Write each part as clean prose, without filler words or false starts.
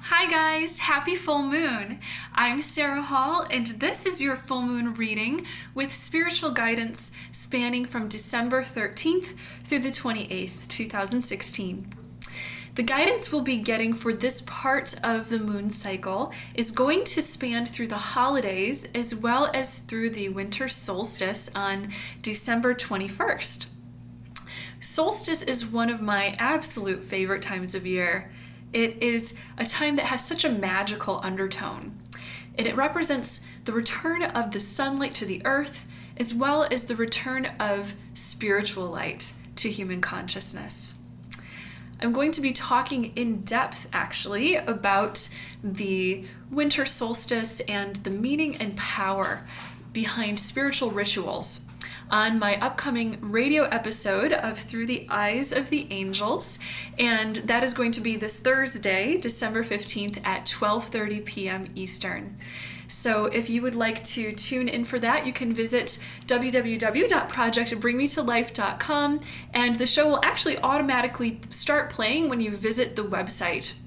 Hi guys, happy full moon. I'm Sarah Hall and this is your full moon reading with spiritual guidance spanning from December 13th through the 28th, 2016. The guidance we'll be getting for this part of the moon cycle is going to span through the holidays as well as through the winter solstice on December 21st. Solstice is one of my absolute favorite times of year. It is a time that has such a magical undertone, and it represents the return of the sunlight to the earth, as well as the return of spiritual light to human consciousness. I'm going to be talking in depth, actually, about the winter solstice and the meaning and power behind spiritual rituals on my upcoming radio episode of Through the Eyes of the Angels, and that is going to be this Thursday, December 15th at 12:30 p.m. Eastern. So if you would like to tune in for that, you can visit www.projectbringmetolife.com, and the show will actually automatically start playing when you visit the website.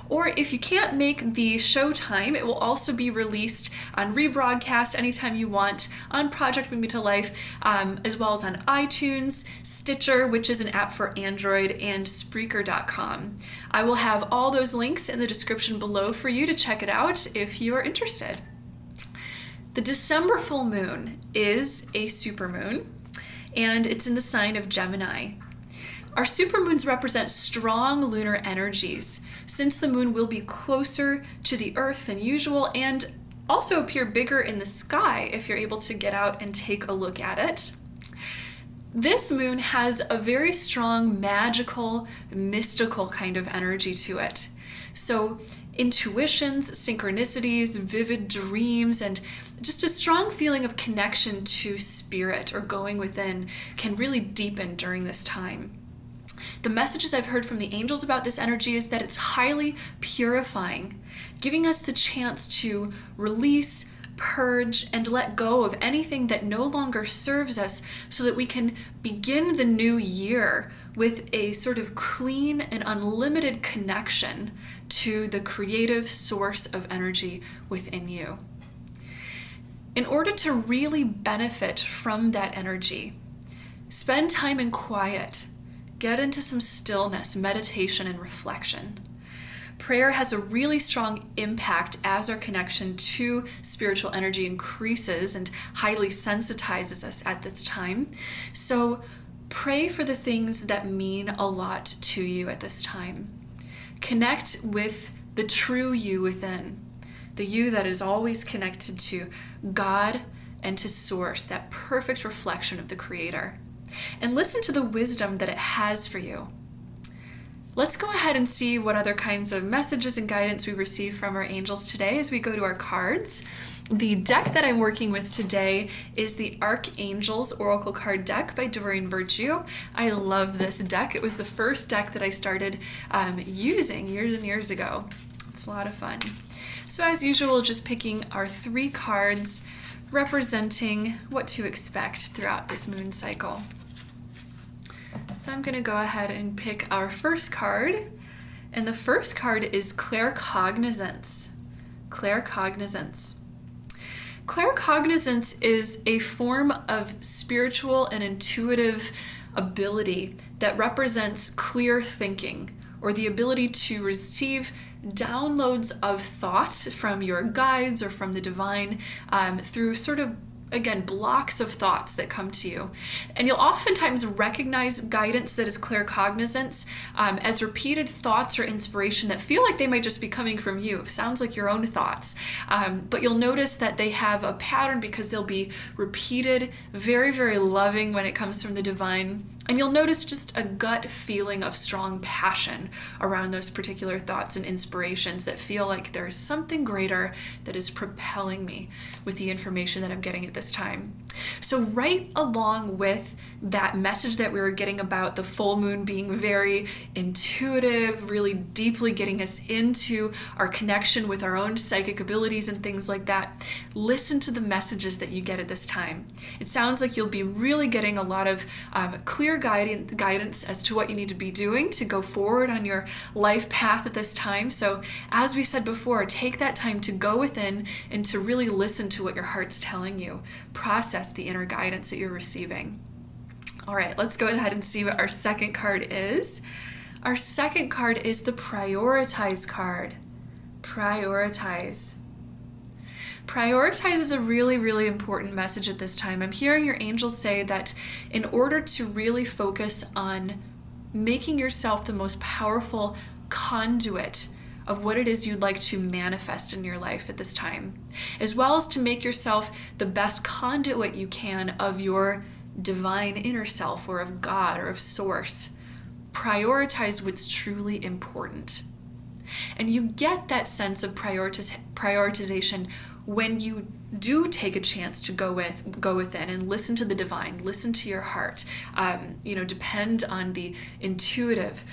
Or if you can't make the show time, it will also be released on rebroadcast anytime you want on Project Bring Me to Life, as well as on iTunes, Stitcher, which is an app for Android, and Spreaker.com. I will have all those links in the description below for you to check it out if you are interested. The December full moon is a supermoon, and it's in the sign of Gemini. Our supermoons represent strong lunar energies, since the moon will be closer to the earth than usual and also appear bigger in the sky if you're able to get out and take a look at it. This moon has a very strong magical, mystical kind of energy to it. So intuitions, synchronicities, vivid dreams, and just a strong feeling of connection to spirit or going within can really deepen during this time. The messages I've heard from the angels about this energy is that it's highly purifying, giving us the chance to release, purge, and let go of anything that no longer serves us so that we can begin the new year with a sort of clean and unlimited connection to the creative source of energy within you. In order to really benefit from that energy, spend time in quiet. Get into some stillness, meditation, and reflection. Prayer has a really strong impact as our connection to spiritual energy increases and highly sensitizes us at this time. So pray for the things that mean a lot to you at this time. Connect with the true you within, the you that is always connected to God and to Source, that perfect reflection of the Creator. And listen to the wisdom that it has for you. Let's go ahead and see what other kinds of messages and guidance we receive from our angels today as we go to our cards. The deck that I'm working with today is the Archangels Oracle Card Deck by Doreen Virtue. I love this deck. It was the first deck that I started using years and years ago. It's a lot of fun. So as usual, just picking our 3 cards representing what to expect throughout this moon cycle. So I'm going to go ahead and pick our first card, and the first card is claircognizance. Claircognizance. Claircognizance is a form of spiritual and intuitive ability that represents clear thinking, or the ability to receive downloads of thought from your guides or from the divine through sort of, again, blocks of thoughts that come to you. And you'll oftentimes recognize guidance that is claircognizance as repeated thoughts or inspiration that feel like they might just be coming from you. Sounds like your own thoughts. But you'll notice that they have a pattern because they'll be repeated, very, very loving when it comes from the divine. And you'll notice just a gut feeling of strong passion around those particular thoughts and inspirations that feel like there is something greater that is propelling me with the information that I'm getting at this time. So right along with that message that we were getting about the full moon being very intuitive, really deeply getting us into our connection with our own psychic abilities and things like that, listen to the messages that you get at this time. It sounds like you'll be really getting a lot of clear guidance as to what you need to be doing to go forward on your life path at this time. So as we said before, take that time to go within and to really listen to what your heart's telling you. Process the inner guidance that you're receiving. All right, let's go ahead and see what our second card is. Our second card is the prioritize card. Prioritize. Prioritize is a really, really important message at this time. I'm hearing your angels say that in order to really focus on making yourself the most powerful conduit of what it is you'd like to manifest in your life at this time, as well as to make yourself the best conduit you can of your divine inner self or of God or of Source. Prioritize what's truly important. And you get that sense of prioritization when you do take a chance to go within and listen to the divine, listen to your heart, depend on the intuitive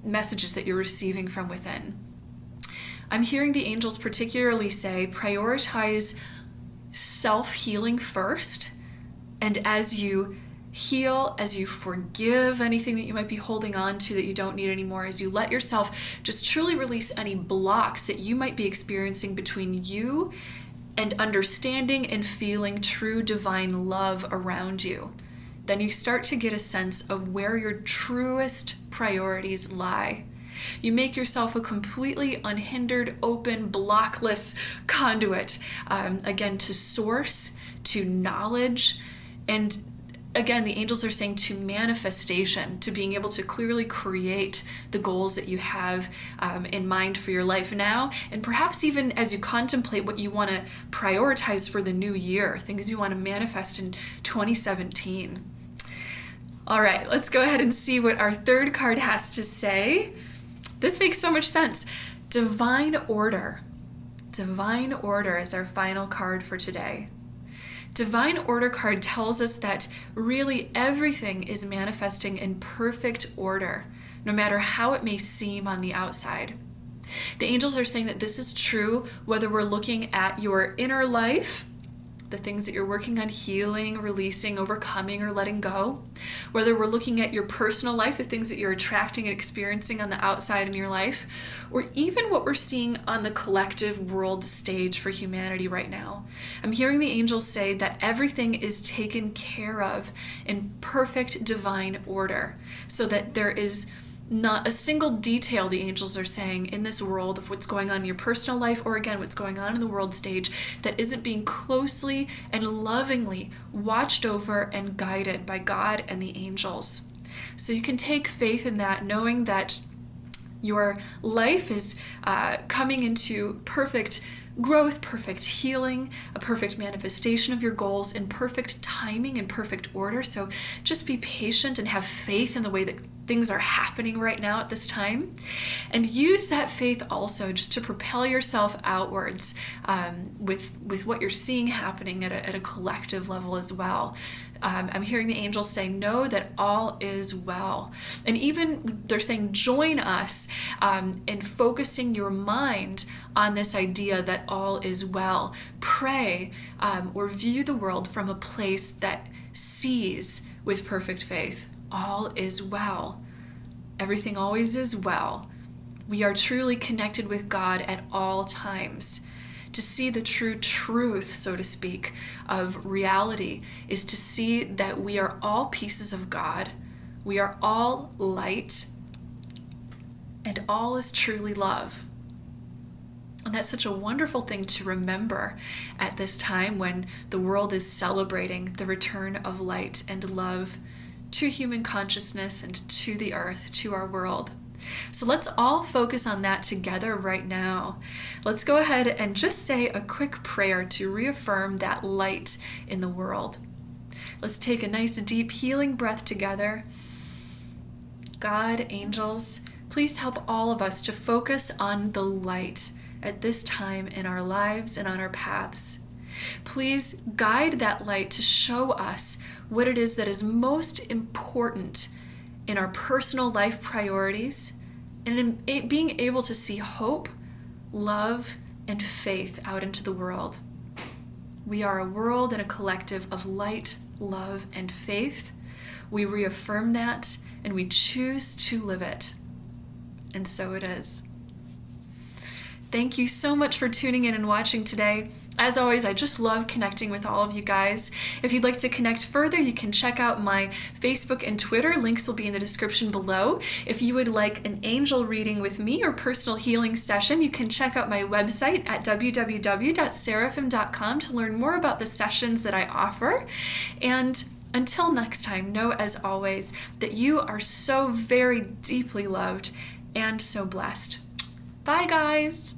messages that you're receiving from within. I'm hearing the angels particularly say, prioritize self-healing first. And as you heal, as you forgive anything that you might be holding on to that you don't need anymore, as you let yourself just truly release any blocks that you might be experiencing between you and understanding and feeling true divine love around you, then you start to get a sense of where your truest priorities lie. You make yourself a completely unhindered, open, blockless conduit, again, to Source, to knowledge, and again, the angels are saying to manifestation, to being able to clearly create the goals that you have in mind for your life now, and perhaps even as you contemplate what you want to prioritize for the new year, things you want to manifest in 2017. All right, let's go ahead and see what our third card has to say. This makes so much sense. Divine order. Divine order is our final card for today. Divine order card tells us that really everything is manifesting in perfect order, no matter how it may seem on the outside. The angels are saying that this is true whether we're looking at your inner life, the things that you're working on healing, releasing, overcoming, or letting go, whether we're looking at your personal life, the things that you're attracting and experiencing on the outside in your life, or even what we're seeing on the collective world stage for humanity right now. I'm hearing the angels say that everything is taken care of in perfect divine order, so that there is not a single detail, the angels are saying, in this world of what's going on in your personal life, or again, what's going on in the world stage, that isn't being closely and lovingly watched over and guided by God and the angels. So you can take faith in that, knowing that your life is coming into perfect growth, perfect healing, a perfect manifestation of your goals in perfect timing and perfect order. So just be patient and have faith in the way that things are happening right now at this time. And use that faith also just to propel yourself outwards with what you're seeing happening at a collective level as well. I'm hearing the angels say, know that all is well. And even they're saying, join us in focusing your mind on this idea that all is well. Pray or view the world from a place that sees with perfect faith. All is well. Everything always is well. We are truly connected with God at all times. To see the true truth, so to speak, of reality is to see that we are all pieces of God. We are all light, and all is truly love. And that's such a wonderful thing to remember at this time when the world is celebrating the return of light and love to human consciousness and to the earth, to our world. So let's all focus on that together right now. Let's go ahead and just say a quick prayer to reaffirm that light in the world. Let's take a nice deep healing breath together. God, angels, please help all of us to focus on the light at this time in our lives and on our paths. Please guide that light to show us what it is that is most important in our personal life priorities, and in being able to see hope, love, and faith out into the world. We are a world and a collective of light, love, and faith. We reaffirm that, and we choose to live it. And so it is. Thank you so much for tuning in and watching today. As always, I just love connecting with all of you guys. If you'd like to connect further, you can check out my Facebook and Twitter. Links will be in the description below. If you would like an angel reading with me or personal healing session, you can check out my website at www.seraphim.com to learn more about the sessions that I offer. And until next time, know as always that you are so very deeply loved and so blessed. Bye, guys.